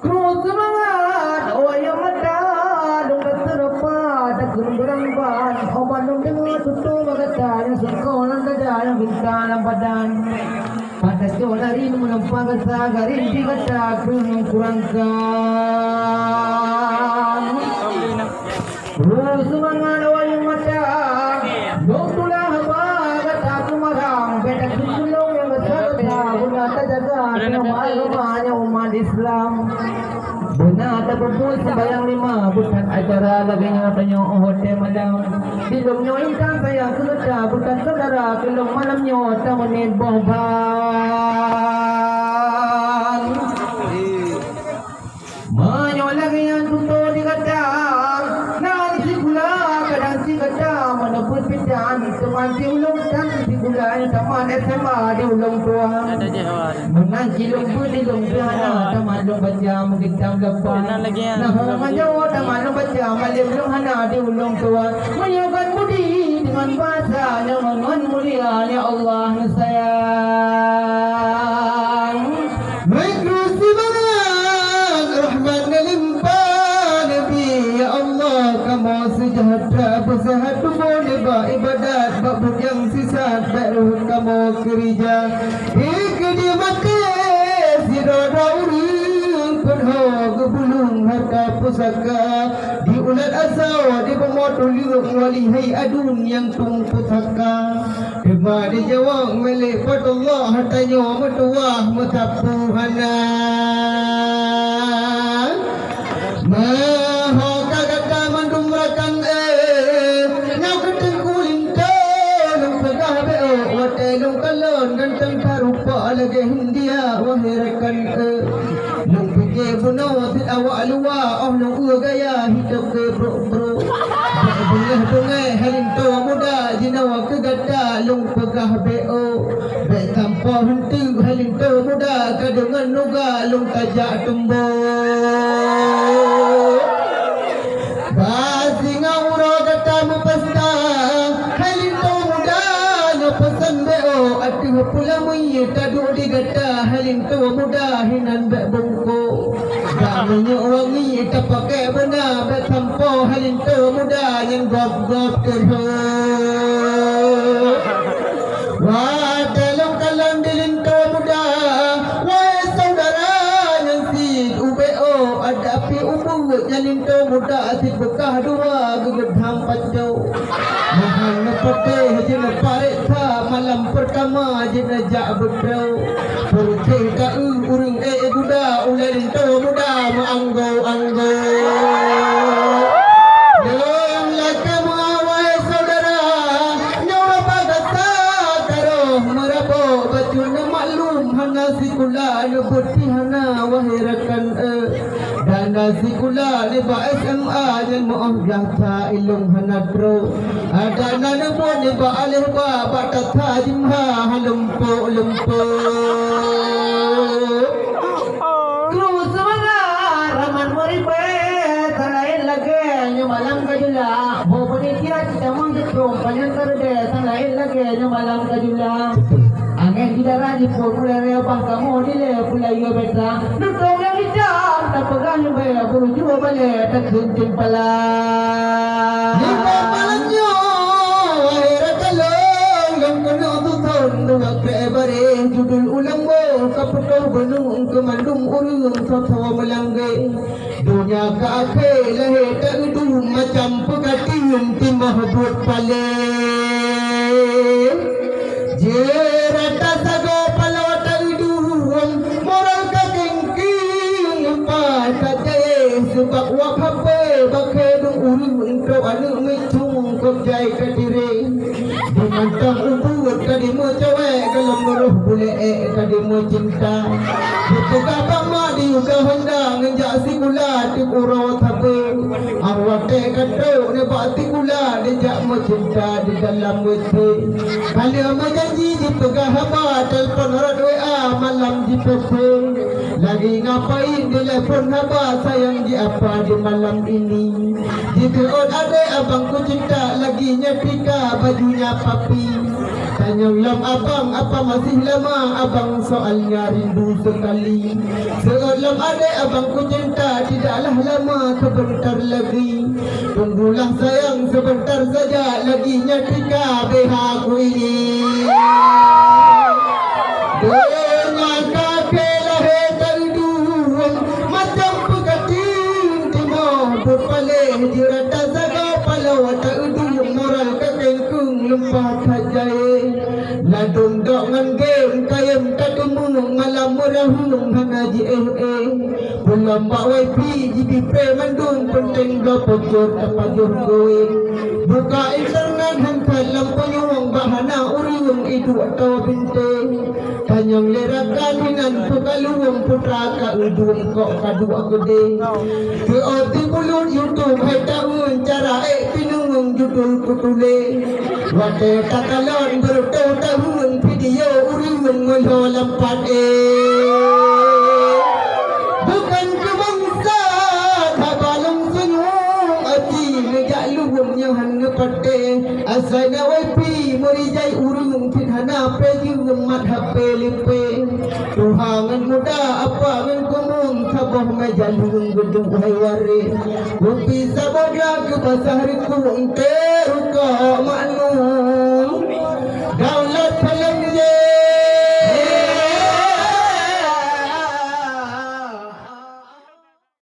Kru semangat, oh yang mata, dong terlepas, tak gerang ban, obat dong dengar tutup kata yang sekolah saja yang bintang dalam badan. Pada jolari menempa kata garin di kata kurangkan. Kru semangat, oh yang mata, dong tulah apa kata kumarang, beda kusulong yang kata guna terjaga nama rumahnya umat Islam. Benar tak berpul sembayang 5 bukan acara lagi nyatanya hotel malam. Dilum nyoikan saya kerja bukan saudara kelum malamnya tak menit bohban. Menyo lagi yang tutup di kadang. Nanti si gula kadang si kadang meneput pidan. Teman si ulung dan si gula yang teman SMA di ulung tua. Mengaji lumpu di lumpu hana teman lung baca menghitam lepas. Nah menyo teman lung baca malim lung hana di ulung tua. Menyokan budi dengan bahasanya mengon mulia ya Allah sayang. Mereka semangat rahmat melimpah Nabi ya Allah kamu sejahtera bersehat boleh beribadat bab yang sisa baru kamu kerja dia mati sirada urang penuh gebulung harta pusaka di ulat asau di pemotor liuk wali hai adun yang tung pusaka Dema di jawab milik Allah hartanya metuah metapuhanan Maha kagata mandum rakan Nyau keteng kulingkan Pegah beo Watelung kalon Ganteng tarupa lagi Hindia Wahirakan Nung pikir bunuh Tit awak luar Oh nung gaya Hidup ke bro Bengah-bengah Halinto muda Jinawa kegata Lung pegah beo Baik tanpa henti Halinto muda Kadungan nuga Lung tajak tumbuk Basi ngauro kata mepesta Halinto muda Ngepesan beo Atuh pula muyi Taduk di gata Halinto muda Hinan bek bongko Damanya wangi Tak pakai benar Bek tanpa Halinto muda Yang gop-gop terhut Wah telung kalang dilinto muda Wah saudara yang si UBO Ada api umur yang linto muda Asyik bekah dua gegedham pacau Mahal nepetih jena parik ta Malam pertama jena jak bedrau Percih kau urung guda Ulai linto muda Maanggo-anggo Dalam laka mawai saudara Nyawa bagasa Karoh merabok Bacuna maklum Hana sikula Nebeti hana Wahirakan Dana sikula Neba SMA Yang maaf jasa Ilung hana dro Dana nebo Neba alih ba Batata jimha Halumpuk-lumpuk Kru semangat Rahman meripet Selain lagi Malam kajula Bawa penitia kita menghitung Panjang kerde Selain lagi Malam kajula Angin tidak rajin pun Mulai rebah kamu Dile pulai ia betra Nutong yang hijau Tak pegang yang bayar Bulu jua balik Tak kuncing pala Lima malamnya Wahira kalong Yang kena tutun Dua kebare Judul ulang bo Kapukau benung Kemandung urung Satawa melanggai Dunia ke akhir Lahir tak hidup Macam pegatin Timah buat paling Jerata sago Palawata hidup Moral kakengking Empat kajai Sebab wakabe Bakadung urung Engkau anak mecung Kau jai kadiri Dimantang ubud Kadimu cewek Dalam meruh boleh Kadimu cinta Butuh bama di uga honda Ngenjak si gula Di urau tabe Awak teh kadau Nebak si gula Dijak mu cinta Di dalam weti Kali janji di pegah haba Telpon rat WA Malam di PC Lagi ngapain Telefon haba Sayang di apa Di malam ini Jika on ada abangku cinta Lagi nyetrika Bajunya papi Tanya lam abang, apa masih lama abang soalnya rindu sekali. Seolah adik abang ku cinta, tidaklah lama sebentar lagi. Tunggulah sayang sebentar saja lagi nyatika behaku ini. Dengan kakek lahir terduang macam pegatin timur berpalih di rata zaga palau terduang moral kakek kung lempah kajai. Ladung dok ngan game kayam katemu malam murahung hanaji Bulam bak YP jibi pre mandung penting do pojok tapajuh kowe. Buka internet hangkat lampu nyuang bahana uriung idu atau binte. Tanyang lerakan hinan pukaluang putra ka udung kok kadua gede. Ke oti bulut YouTube hai tahun cara pinungung judul kutule. Wate takalon berutau tahun video uriung ngolo lampat bukan kebangsa tabalong senyum ati ngejak luwung nyahan ngepate asana wifi merijai urung pinhana pejung mat HP lipe tuhangan muda apa ngan kumung kabah meja luwung gedung hayware kopi saboda ke pasar ku engke ruka manu